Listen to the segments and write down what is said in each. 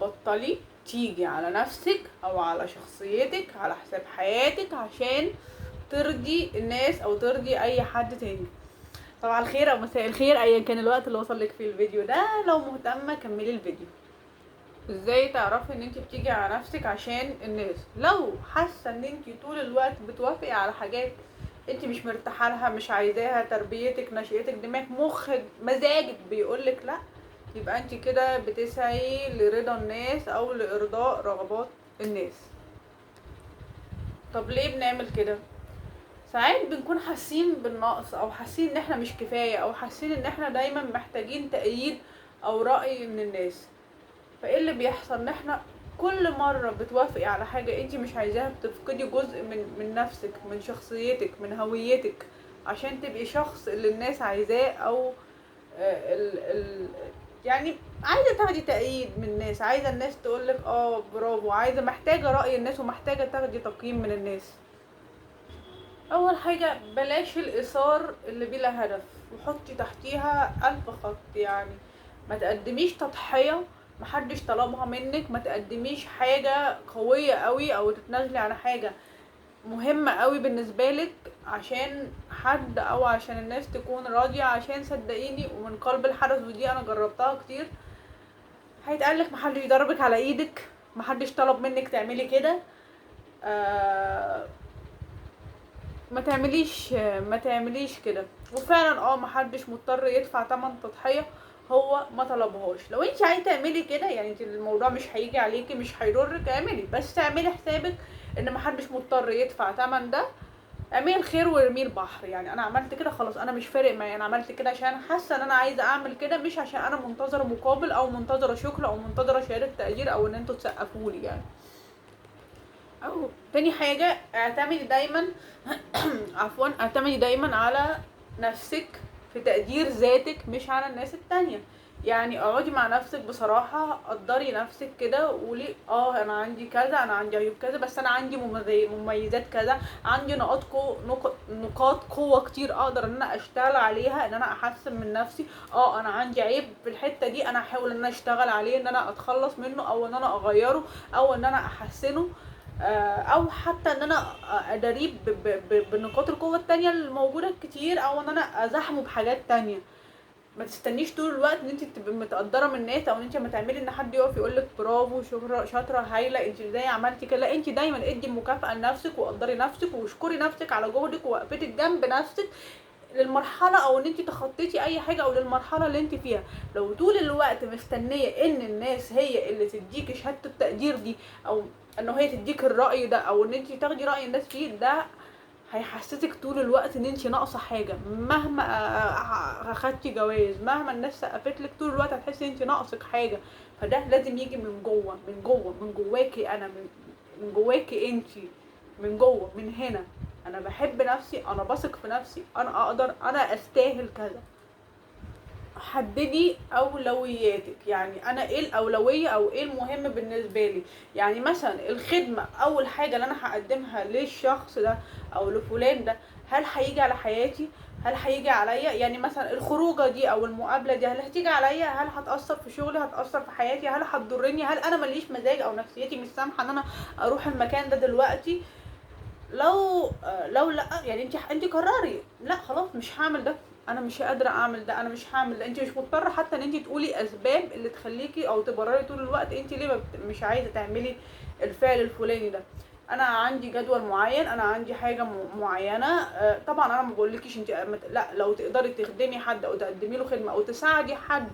تبطلي تيجي على نفسك او على شخصيتك على حساب حياتك عشان ترضي الناس او ترضي اي حد تاني. صباح الخير او مساء الخير ايا كان الوقت اللي وصل لك فيه الفيديو ده. لو مهتمه كملي الفيديو. ازاي تعرفي ان انت بتيجي على نفسك عشان الناس؟ لو حاسه ان انت طول الوقت بتوافقي على حاجات انت مش مرتاحه لها، مش عايزاها، تربيتك، نشأتك، دماغك، مخك، مزاجك بيقولك لا، يبقى انت كده بتسعي لرضا الناس او لارضاء رغبات الناس. طب ليه بنعمل كده؟ ساعات بنكون حاسين بالنقص او حاسين ان احنا مش كفايه او حاسين ان احنا دايما محتاجين تأييد او رأي من الناس. فايه اللي بيحصل؟ ان احنا كل مرة بتوافقي على حاجة انتي مش عايزاها بتفقدي جزء من نفسك، من شخصيتك، من هويتك، عشان تبقي شخص اللي الناس عايزاه، او ال يعني عايزة تاخدي تأييد من الناس، عايزة الناس تقولك برافو، عايزة محتاجة رأي الناس ومحتاجة تاخدي تقييم من الناس. اول حاجة بلاش الاثار اللي بلا هدف، وحطي تحتيها 1000 خط. يعني ما تقدميش تضحية محدش طلبها منك، ما تقدميش حاجة قوية قوي او تتنازلي عن حاجة مهمة قوي بالنسبة لك عشان حد او عشان الناس تكون راضية. عشان صدقيني ومن قلب الحدث، ودي انا جربتها كتير، هيتقالك محدش يضربك على ايدك، محدش طلب منك تعملي كده، ما تعمليش كده. وفعلا محدش مضطر يدفع تمن تضحية هو ما طلبهاش. لو انت عايزه تعملي كده، يعني انت الموضوع مش هيجي عليكي، مش هيضرك، اعملي، بس اعملي حسابك ان محدش مضطر يدفع تمن ده. اعملي الخير وارميه البحر. يعني انا عملت كده خلاص، انا مش فارق معايا، انا عملت كده عشان حاسه ان انا عايزه اعمل كده، مش عشان انا منتظره مقابل او منتظره شكر او منتظره شهاده تقدير او ان انتوا تسقفولي يعني. او تاني حاجة، اعتمدي دايما اعتمدي دايما على نفسك في تقدير ذاتك، مش على الناس التانية. يعني اقعدي مع نفسك بصراحة، قدري نفسك كده وقولي انا عندي كذا، انا عندي عيوب كذا، بس انا عندي مميزات كذا، عندي نقاط قوة كتير اقدر ان انا اشتغل عليها، ان انا احسن من نفسي. انا عندي عيب في الحتة دي، انا هحاول ان انا اشتغل عليه، ان انا اتخلص منه او ان انا اغيره او ان انا احسنه، او حتى ان انا ادريب بنقاط القوه التانية الموجوده الكتير، او ان انا ازاحمه بحاجات تانية. ما تستنيش طول الوقت ان انت تبقي متقدره من الناس، او ان انت ما تعملي ان حد يقف يقولك برافو، شاطره، هايله، انت ازاي عملتي كده. لا، انت دايما ادي مكافاه لنفسك وقدري نفسك واشكري نفسك على جهدك ووقفتك جنب نفسك للمرحله، او ان انت تخطيتي اي حاجه او للمرحله اللي انت فيها. لو طول الوقت مستنيه ان الناس هي اللي تديكي شهاده التقدير دي، او ان هي تديك الراي ده، او ان انت تاخدي راي الناس فيه، ده هيحسسك طول الوقت ان انت ناقصه حاجه. مهما اخدتي جواز، مهما الناس سقفتلك، طول الوقت هتحسي ان انت ناقصك حاجه. فده لازم يجي من جوه، من جواكي انا، من جواكي انت، من جوه، من هنا. انا بحب نفسي، انا بثق في نفسي، انا اقدر، انا استاهل كذا. حددي اولوياتك. يعني انا ايه الاولويه او ايه المهم بالنسبه لي. يعني مثلا الخدمه اول حاجه اللي انا هقدمها للشخص ده او لفلان ده، هل هيجي على حياتي؟ هل هيجي عليا؟ يعني مثلا الخروجه دي او المقابله دي هل هتيجي عليا؟ هل هتاثر في شغلي؟ هتاثر في حياتي؟ هل هتضرني؟ هل انا ماليش مزاج او نفسيتي مش سامحه ان انا اروح المكان ده دلوقتي؟ لو لا، يعني انت قرري لا خلاص مش هعمل ده، انا مش قادره اعمل ده، انا مش هعمل ده. انت مش مضطره حتى ان انت تقولي اسباب اللي تخليكي او تبرري طول الوقت انت ليه مش عايزه تعملي الفعل الفلاني ده. انا عندي جدول معين، انا عندي حاجه معينه. طبعا انا ما بقولكيش انت لا، لو تقدري تخدمي حد او تقدمي له خدمه او تساعدي حد،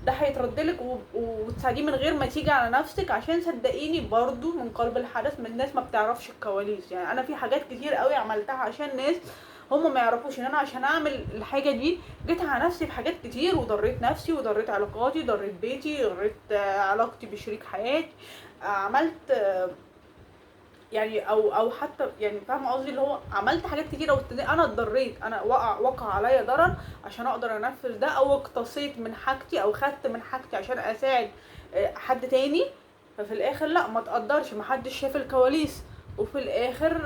ده هيتردلك وتساعديه من غير ما تيجي على نفسك. عشان صدقيني برضو من قلب الحدث، من الناس ما بتعرفش الكواليس. يعني انا في حاجات كتير قوي عملتها عشان ناس هم ما يعرفوش ان انا عشان اعمل الحاجه دي جيت على نفسي في حاجات كتير، وضريت نفسي وضريت علاقاتي، ضريت بيتي، ضريت علاقتي بشريك حياتي. عملت يعني او حتى يعني فاهمه قصدي، اللي هو عملت حاجات كتيره انا اتضريت، انا وقع عليا ضرر عشان اقدر انفذ ده، او اقتصيت من حاجتي او خدت من حاجتي عشان اساعد حد تاني. ففي الاخر لا، ما تقدرش، محدش شاف الكواليس. وفي الاخر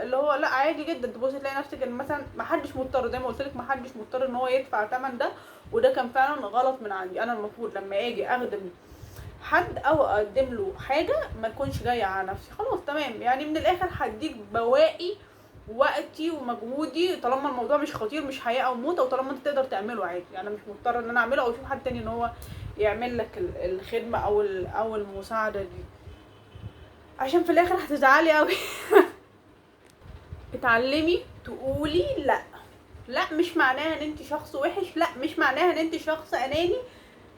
اللي هو لا، عادي جدا تبصي تلاقي نفسك ان مثلا محدش مضطر، زي ما قلت لك محدش مضطر ان هو يدفع ثمن ده. وده كان فعلا غلط من عندي. انا المفروض لما اجي اخدم حد او اقدم له حاجه ما تكونش جايه على نفسي. خلاص تمام، يعني من الاخر هديك بواقي وقتي ومجهودي طالما الموضوع مش خطير، مش حياه او موت، او طالما انت تقدر تعمله عادي. يعني انا مش مضطره ان انا اعمله او اشوف حد تاني ان هو يعمل لك الخدمه او المساعده دي، عشان في الاخر هتزعلي قوي. اتعلمي تقولي لا. لا مش معناها ان انت شخص وحش، لا مش معناها ان انت شخص اناني،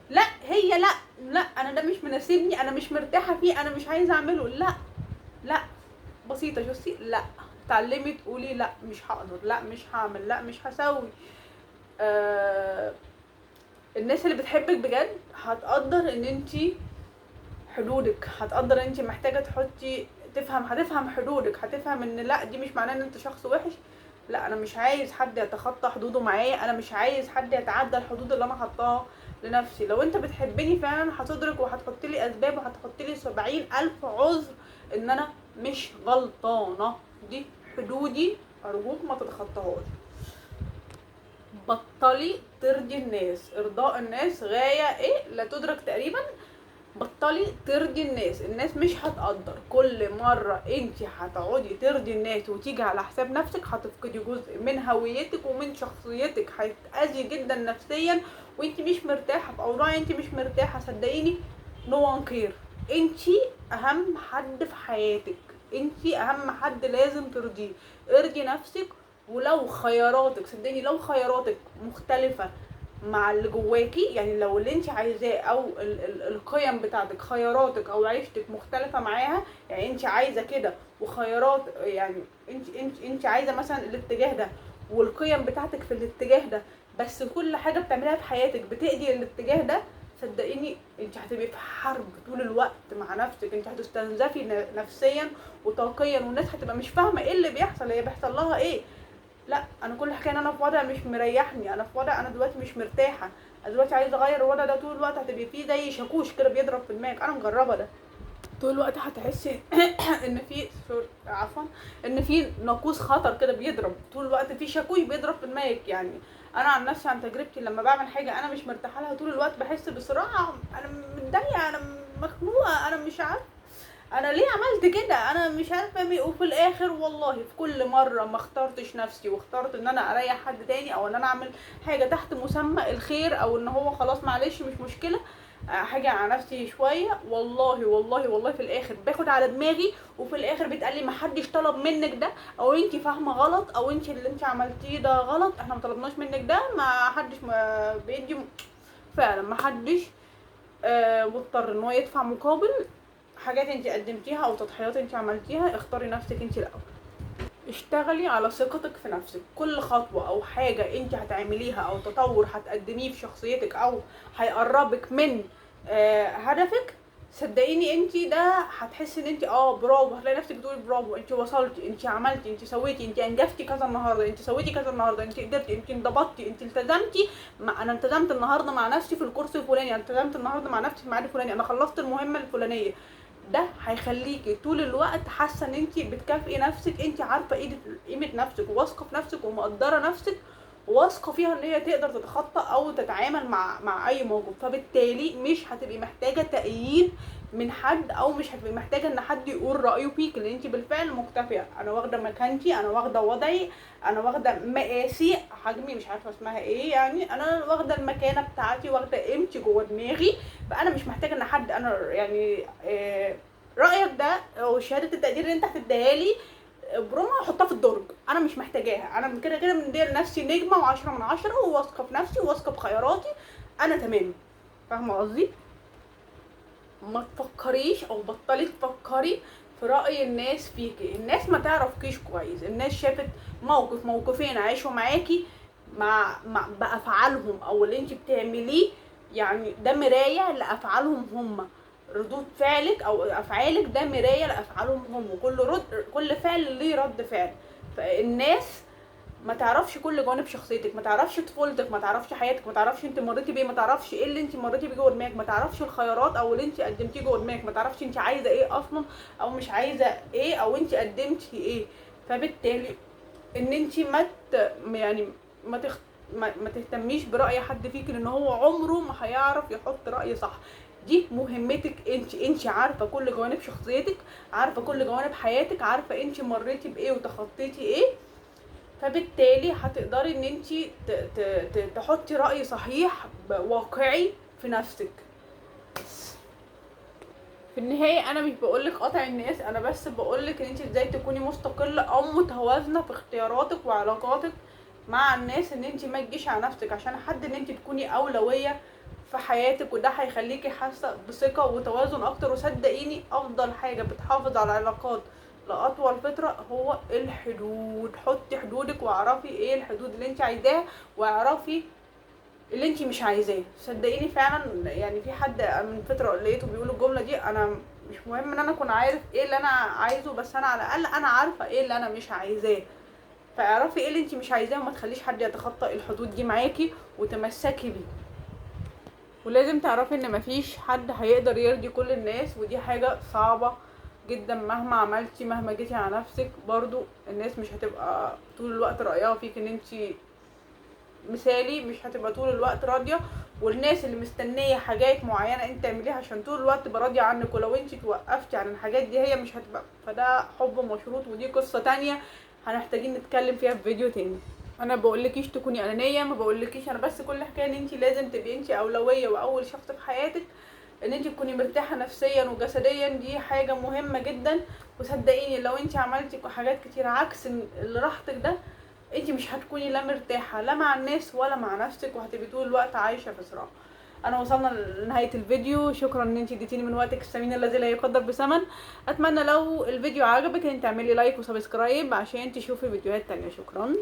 لا هي لا، لا انا ده مش مناسبني، انا مش مرتاحه فيه، انا مش عايزه اعمله، لا لا، بسيطه. شفتي؟ لا، تعلمي تقولي لا مش هقدر، لا مش هعمل، لا مش هسوي. الناس اللي بتحبك بجد هتقدر ان انتي حدودك، هتقدر ان انتي محتاجه تحطي، هتفهم حدودك، هتفهم ان لا دي مش معناه ان انت شخص وحش، لا انا مش عايز حد يتخطى حدوده معايا، انا مش عايز حد يتعدى الحدود اللي انا حطاها لنفسي. لو انت بتحبني فعلا هتدرك وهتحط لي اسباب وهتحط لي 70,000 عذر ان انا مش غلطانه. دي حدودي، ارجوك ما تتخطاهاش. بطلي ترضي الناس، ارضاء الناس غايه ايه لا تدرك تقريبا. بطلي ترضي الناس مش هتقدر. كل مرة انت هتقعدي ترضي الناس وتيجي على حساب نفسك هتفقدي جزء من هويتك ومن شخصيتك، هتأذي جدا نفسيا وانت مش مرتاحة في اوضاع انت مش مرتاحة. صدقيني no one care. انت اهم حد في حياتك، انت اهم حد لازم ترضيه. ارضي نفسك، ولو خياراتك، صدقني لو خياراتك مختلفة مع اللي جواكي، يعني لو اللي انت عايزاه او القيم بتاعتك، خياراتك او عيشتك مختلفه معاها، يعني انت عايزه كده وخيارات، يعني انت عايزه مثلا الاتجاه ده والقيم بتاعتك في الاتجاه ده، بس كل حاجه بتعمليها في حياتك بتأذي الاتجاه ده، صدقيني انت هتبقي في حرب طول الوقت مع نفسك. انت هتستنزفي نفسيا وطاقيا، والناس هتبقى مش فاهمه ايه اللي بيحصل، هي بيحصل لها ايه. لا انا كل حكايه ان انا في وضع مش مريحني، انا في وضع انا دلوقتي مش مرتاحه، انا دلوقتي عايزه اغير الوضع ده. طول الوقت هتبقي فيه زي شاكوش كده بيضرب في دماغك، انا مجربه ده. طول الوقت هتحسي ان في عفوا ان في ناقوس خطر كده بيضرب، طول الوقت في شاكوش بيضرب في دماغك. يعني انا عن نفسي عن تجربتي لما بعمل حاجه انا مش مرتاحه لها طول الوقت بحس بصراحه انا متضايقه، انا مخنوقه، انا مش عارفه انا ليه عملت كده، انا مش عارفه مين. وفي الاخر والله في كل مره ما اخترتش نفسي واخترت ان انا اريح حد تاني او ان انا اعمل حاجه تحت مسمى الخير او ان هو خلاص معلش مش مشكله حاجه على نفسي شويه، والله والله والله في الاخر باخد على دماغي، وفي الاخر بيتقال لي ما حدش طلب منك ده، او انت فاهمه غلط، او انت اللي انت عملتيه ده غلط، احنا ما طلبناش منك ده، ما حدش ما بيدي فعلا ما حدش مضطر ان هو يدفع مقابل حاجات انت قدمتيها او تضحيات انت عملتيها. اختاري نفسك انت الاول، اشتغلي على ثقتك في نفسك. كل خطوة او حاجة انت هتعمليها او تطور هتقدميه في شخصيتك او هيقربك من هدفك، صدقيني انت ده هتحسي ان انت برافو، هتلاقي نفسك بتقولي برافو، انت وصلتي، انت عملتي، انت سويتي، انت انجزتي كذا النهارده، انت سويتي كذا النهارده، انت قدرتي، انت انضبطتي، انت التزمتي. انا التزمت النهارده مع نفسي في الكورس الفلاني، انا التزمت النهارده مع نفسي في الميعاد الفلاني، انا خلصت المهمه الفلانيه. ده هيخليكي طول الوقت حاسه ان انت بتكافئي نفسك، انت عارفه قيمه نفسك وواثقه في نفسك ومقدره نفسك واثقه فيها ان هي تقدر تتخطى او تتعامل مع اي موقف. فبالتالي مش هتبقي محتاجه تأييد من حد، او مش هتبقي محتاجه ان حد يقول رايه فيك، لان انت بالفعل مكتفيه. انا واخده مكانتي، انا واخده وضعي، انا واخده مقاسي، حجمي، مش عارفه اسمها ايه، يعني انا واخده المكانه بتاعتي، واخده قيمتي جوه دماغي، فانا مش محتاجه ان حد انا يعني رايك ده او شهاده التقدير اللي انت هتديها لي برومو احطها في الدرج، انا مش محتاجاها. انا كده كده مديه لنفسي نجمه و10 من 10 وواثقه في نفسي وواثقه بخياراتي، انا تمام. فاهمه قصدي؟ ما تفكريش او بطلي تفكري في رأي الناس فيكي. الناس ما تعرفكيش كويس، الناس شافت موقفين عاشوا معاكي بأفعالهم او اللي انت بتعمليه، يعني ده مراية لأفعالهم هم. ردود فعلك او افعالك ده مراية لأفعالهم هم، كل فعل ليه رد فعل. فالناس ما تعرفش كل جوانب شخصيتك، ما تعرفش طفولتك، ما تعرفش حياتك، ما تعرفش انت مريتي بايه، ما تعرفش ايه اللي انت مريتي بيه جوه دماغك، ما تعرفش الخيارات او اللي انت قدمتيه جوه دماغك، ما تعرفش انت عايزه ايه اصلا او مش عايزه ايه او انت قدمتي ايه. فبالتالي ان انت يعني ما تخ... ما تهتميش برأي حد فيك، لان هو عمره ما هيعرف يحط رأي صح. دي مهمتك انت عارفه كل جوانب شخصيتك، عارفه كل جوانب حياتك، عارفه انت مريتي بايه وتخطيتي ايه، فبالتالي هتقدري ان انت تحطي رأي صحيح واقعي في نفسك. في النهاية انا مش بقولك قطع الناس، انا بس بقولك ان انت ازاي تكوني مستقلة او متوازنة في اختياراتك وعلاقاتك مع الناس، ان انت ما تجيش على نفسك عشان حد، ان انت تكوني اولوية في حياتك، وده هيخليكي حاسة بثقة وتوازن اكتر. وصدقيني افضل حاجة بتحافظ على العلاقات لأطول فترة هو الحدود. حطي حدودك واعرفي ايه الحدود اللي انت عايزاها، واعرفي اللي انت مش عايزاه. صدقيني فعلا يعني في حد من فتره لقيته بيقول الجمله دي، انا مش مهم ان انا اكون عارف ايه اللي انا عايزه، بس انا على الاقل انا عارفه ايه اللي انا مش عايزاه. فاعرفي ايه اللي انت مش عايزاه وما تخليش حد يتخطى الحدود دي معاكي، وتمسكي بيه. ولازم تعرفي ان مفيش حد هيقدر يرضي كل الناس، ودي حاجه صعبه جدا. مهما عملتي، مهما جيتي على نفسك، برضو الناس مش هتبقى طول الوقت رأيها فيك ان انت مثالي، مش هتبقى طول الوقت راضيه. والناس اللي مستنيه حاجات معينه انت تعمليها عشان طول الوقت تبقى راضيه عنك، ولو انت توقفتي عن الحاجات دي هي مش هتبقى. فده حب مشروط، ودي قصه تانية هنحتاجين نتكلم فيها في فيديو تاني. انا بقولكيش تكوني انانيه، ما بقولكيش، انا بس كل حكايه ان انت لازم تبقي انت اولويه واول شخص في حياتك، ان انت تكوني مرتاحه نفسيا وجسديا، دي حاجه مهمه جدا. وصدقيني لو انت عملتي حاجات كتير عكس اللي راحتك ده، انت مش هتكوني لا مرتاحه لا مع الناس ولا مع نفسك، وهتبقي طول الوقت عايشه في صراع. انا وصلنا لنهايه الفيديو، شكرا ان انت اديتيني من وقتك الثمين الذي لا يقدر بثمن. اتمنى لو الفيديو عجبك ان تعملي لايك وسبسكرايب عشان تشوفي فيديوهات تانية. شكرا.